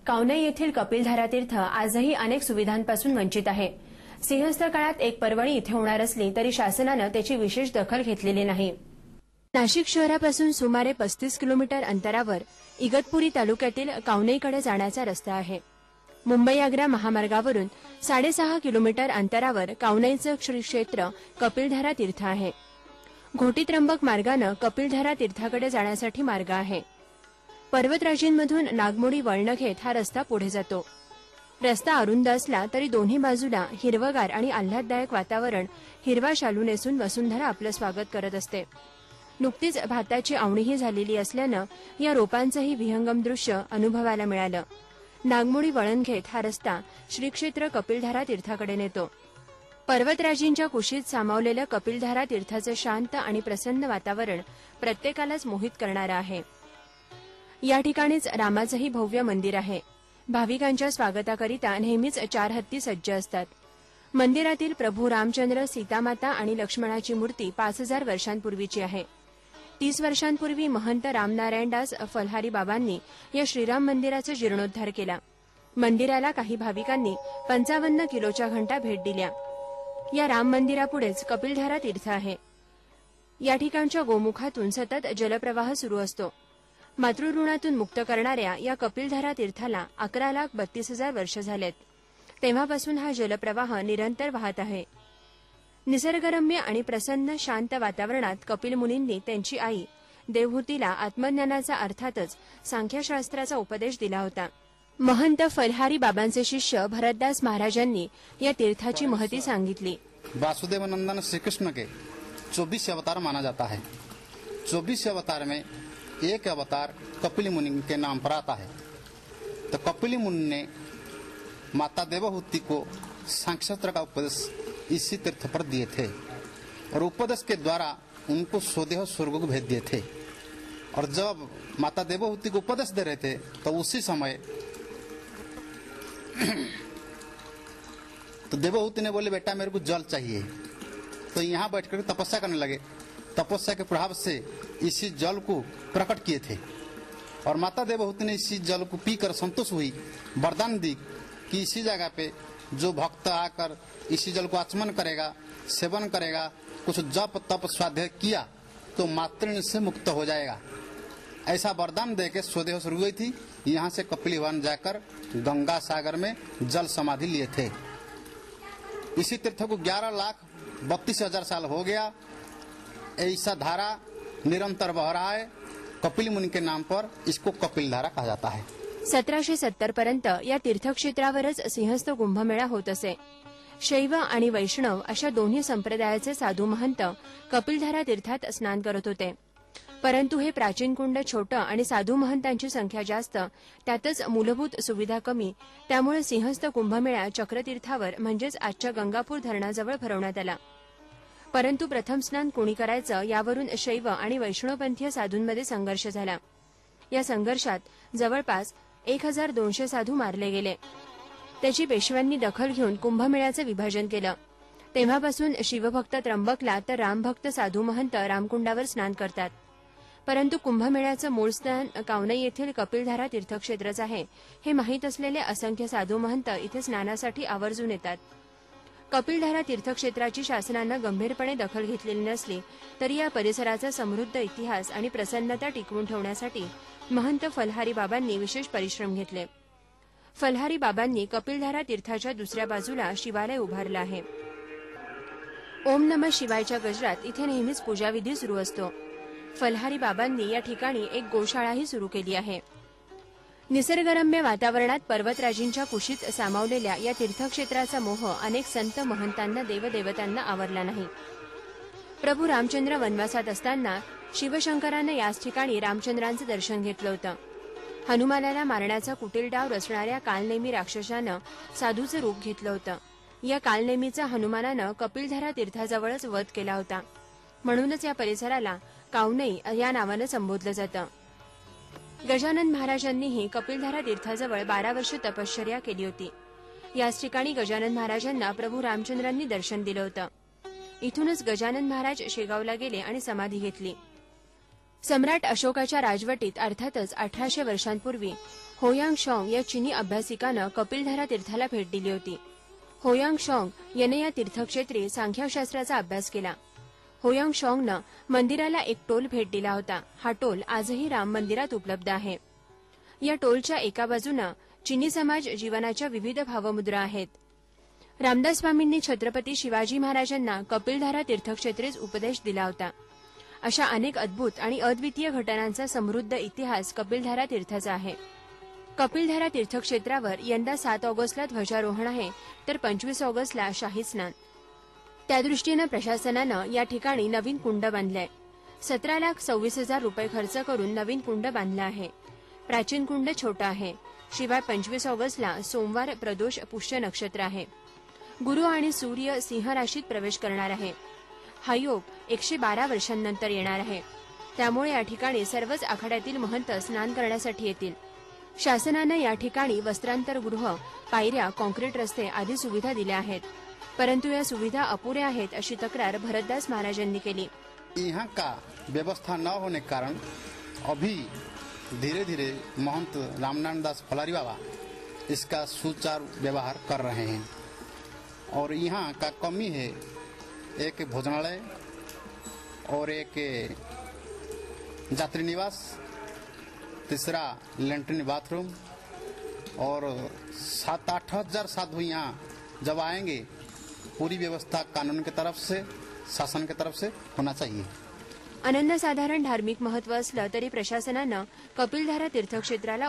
कावनई येथील कपिलधारा तीर्थ आजही अनेक सुविधांपासून वंचित आहे। सिंहस्थ काळात एक पर्वणी इथे होणार असली तरी शासनाने त्याची विशेष दखल घेतलेली नाही। नाशिक शहरापासून सुमारे 35 किलोमीटर अंतरावर इगतपुरी तालुक्यातील कावनईकडे जाण्याचा रस्ता आहे। मुंबई आग्रा महामार्गावरून 6.5 किलोमीटर अंतरावर कावनईचे श्री क्षेत्र कपिलधारा तीर्थ आहे। घोटी त्र्यंबक मार्गाने कपिलधारा तीर्थाकडे जाण्यासाठी मार्ग आहे। पर्वतराजींमधून नागमोडी वळण घेत हा रस्ता पुढे जातो। रस्ता अरुंद असला तरी दोन्ही बाजूला हिरवगार आणि आल्हाददायक वातावरण हिरवा शालू नेसून वसुंधरा आपलं स्वागत करत असते। नुकतीच भाताची आवणीही झालेली असल्याने या रोपांचंही विहंगम दृश्य अनुभवायला मिळालं। नागमोडी वळण घेत हा रस्ता श्री क्षेत्र कपिलधारा तीर्थाकडे नेतो। पर्वतराजींच्या कुशीत सामावलेलं कपिलधारा तीर्थाचं शांत आणि प्रसन्न वातावरण प्रत्येकालाच मोहित करणारं आहे। या ठिकाणीच रामाचंही भव्य मंदिर आहे। भाविकांच्या स्वागताकरिता नेहमीच 4 हत्ती सज्ज असतात। मंदिरातील प्रभू रामचंद्र, सीतामाता आणि लक्ष्मणाची मूर्ती 5000 वर्षांपूर्वीची आहे। 30 वर्षांपूर्वी महंत रामनारायणदास फलहारी बाबांनी या श्रीराम मंदिराचा जीर्णोद्धार केला। मंदिराला काही भाविकांनी 55 किलोच्या घंटा भेट दिल्या। या राम मंदिरापुढेच कपिलधारा तीर्थ आहे। या ठिकाणच्या गोमुखातून सतत जलप्रवाह सुरू असतो। मातृऋणातून मुक्त करणाऱ्या या कपिलधारा तीर्थाला 11,32,000 वर्ष झालेत। तेव्हापासून हा जलप्रवाह निरंतर वाहत आहे। निसर्गरम्य आणि प्रसन्न शांत वातावरणात कपिल मुनींनी त्यांची आई देवहूतीला आत्मज्ञानाचा अर्थातच सांख्यशास्त्राचा उपदेश दिला होता। महंत फलहारी बाबांचे शिष्य भरतदास महाराजांनी या तीर्थाची महती सांगितली। वासुदेव नंदन श्री कृष्ण के 24 अवतार माना जाता है। 24 अवतार में एक अवतार कपिल मुनि के नाम पर आता है। तो कपिल मुनि ने माता देवहूति को सांख्यशास्त्र का उपदेश इसी तीर्थ पर दिए थे और उपदेश के द्वारा उनको स्वदेह स्वर्ग को भेज दिए थे। और जब माता देवहूति को उपदेश दे रहे थे तो उसी समय तो देवहूति ने बोले बेटा मेरे को जल चाहिए। तो यहाँ बैठकर तपस्या करने लगे। तपस्या के प्रभाव से इसी जल को प्रकट किए थे और माता देवहूति ने इसी जल को पीकर संतुष्ट हुई, वरदान दी कि इसी जगह पे जो भक्त आकर इसी जल को आचमन करेगा, सेवन करेगा, कुछ जप तप स्वाध्याय किया तो मातृ से मुक्त हो जाएगा। ऐसा वरदान देके स्वदेह शुरू हुई थी। यहाँ से कपिल भवन जाकर गंगा सागर में जल समाधि लिए थे। इसी तीर्थ को 11,32,000 साल हो गया। ऐसा धारा निरंतर बह रहा है। कपिल मुनि के नाम पर इसको कपिल धारा कहा जाता है। 1770 पर्यंत या तीर्थक्षेत्रावरच सिंहस्थ कुंभमेळा होत असे। शैव आणि वैष्णव अशा दोन्ही संप्रदायाचे साधू महंत कपिलधारा तीर्थात स्नान करत होते। परंतु हे प्राचीन कुंड छोटं आणि साधू महंतांची संख्या जास्त, त्यातच मूलभूत सुविधा कमी, त्यामुळे सिंहस्थ कुंभमेळा चक्रतीर्थावर म्हणजेच आजच्या गंगापूर धरणाजवळ भरवण्यात आला। परंतु प्रथम स्नान कोणी करायचं यावरून शैव आणि वैष्णवपंथीय साधूंमध्ये संघर्ष झाला। या संघर्षात जवळपास 1200 साधू मारले गेले। त्याची पेशव्यांनी दखल घेऊन कुंभमेळ्याचे विभाजन केलं। तेव्हापासून शिवभक्त त्र्यंबकला तर रामभक्त साधू महंत रामकुंडावर स्नान करतात। परंतु कुंभमेळ्याचं मूळ स्थान कावनई येथील कपिलधारा तीर्थक्षेत्रच आहे हे माहीत असलेले असंख्य साधू महंत इथे स्नानासाठी आवर्जून येतात। कपिलधारा तीर्थक्षेत्राची शासनाने गंभीरपणे दखल घेतलेली नसली तरी या परिसराचा समृद्ध इतिहास आणि प्रसन्नता टिकवून ठेवण्यासाठी महंत फलहारी बाबांनी विशेष परिश्रम घेतले। फलहारी बाबांनी कपिलधारा तीर्थाच्या दुसऱ्या बाजूला शिवालय उभारलं आहे। ओम नमः शिवायच्या गजरात इथे नेहमीच पूजाविधी सुरू असतो। फलहारी बाबांनी या ठिकाणी एक गोशाळाही सुरू केली आहे। निसर्गरम्य वातावरणात पर्वतराजींच्या कुशीत सामावलेल्या या तीर्थक्षेत्राचा मोह अनेक संत महंतांना देवदेवतांना आवरला नाही। प्रभू रामचंद्र वनवासात असताना शिवशंकरानं याच ठिकाणी रामचंद्रांचं दर्शन घेतलं होतं। हनुमानाला मारण्याचा कुटील डाव रचणाऱ्या कालनेमी राक्षसानं साधूचं रूप घेतलं होतं। या कालनेमीचा हनुमानानं कपिलधारा तीर्थाजवळच वध केला होता। म्हणूनच या परिसराला कावनई या नावानं संबोधलं जातं। गजानन महाराजांनीही कपिलधारा तीर्थाजवळ 12 वर्ष तपश्चर्या केली होती। याच ठिकाणी गजानन महाराजांना प्रभू रामचंद्रांनी दर्शन दिलं होतं। इथूनच गजानन महाराज शेगावला गेले आणि समाधी घेतली। सम्राट अशोकाच्या राजवटीत अर्थातच 1800 वर्षांपूर्वी होयांग शॉंग या चिनी अभ्यासिकानं कपिलधारा तीर्थाला भेट दिली होती. होयांग शॉंग याने या तीर्थक्षेत्री सांख्यशास्त्राचा अभ्यास केला. होयांग शॉंगनं मंदिराला एक टोल भेट दिला होता. हा टोल आजही राम मंदिरात उपलब्ध आहे. या टोलच्या एका बाजूनं चिनी समाज जीवनाच्या विविध भावमुद्रा आहेत. रामदास स्वामींनी छत्रपती शिवाजी महाराजांना कपिलधारा तीर्थक्षेत्रीच उपदेश दिला होता. अशा अनेक अद्भुत आणि अद्वितीय घटनांचा समृद्ध इतिहास कपिलधारा तीर्थाचा आहे. कपिलधारा तीर्थक्षेत्रावर यंदा 7 ऑगस्टला ध्वजारोहण आहे, तर 25 ऑगस्टला शाही स्नान. त्यादृष्टीनं प्रशासनानं या ठिकाणी नवीन कुंड बांधलंय. 17,26,000 रुपये खर्च करून नवीन कुंड बांधलं आहे. प्राचीन कुंड छोटा आहे. शिवाय 25 ऑगस्टला सोमवार प्रदोष पुष्य नक्षत्र आहे. गुरु आणि सूर्य सिंह राशीत प्रवेश करणार आहे. हा योग 112 वर्षांनंतर येणार आहे. त्यामुळे या ठिकाणी सर्वच आखाड्यातील महंत स्नान करण्यासाठी येतील. शासनानं या ठिकाणी वस्त्रांतरगृह, पायऱ्या, कॉन्क्रीट रस्ते आदी सुविधा दिल्या आहेत. परंतु या सुविधा अपुऱ्या आहेत अशी तक्रार भरतदास महाराजांनी केली. यहाँ का व्यवस्था न होने के कारण अभी धीरे धीरे महंत रामनारायण दास फलारी बाबा इसका सुचारू व्यवहार कर रहे हैं. और यहाँ का कमी है एक भोजनालय और एक यात्री निवास, तीसरा लैंट्रिन बाथरूम, और 7-8 हजार साधु यहाँ जब आएंगे पूरी व्यवस्था कानून की तरफ से, शासन की तरफ से होना चाहिए. अनन्यसाधारण धार्मिक महत्व असलं तरी प्रशासनानं कपिलधारा तीर्थक्षेत्राला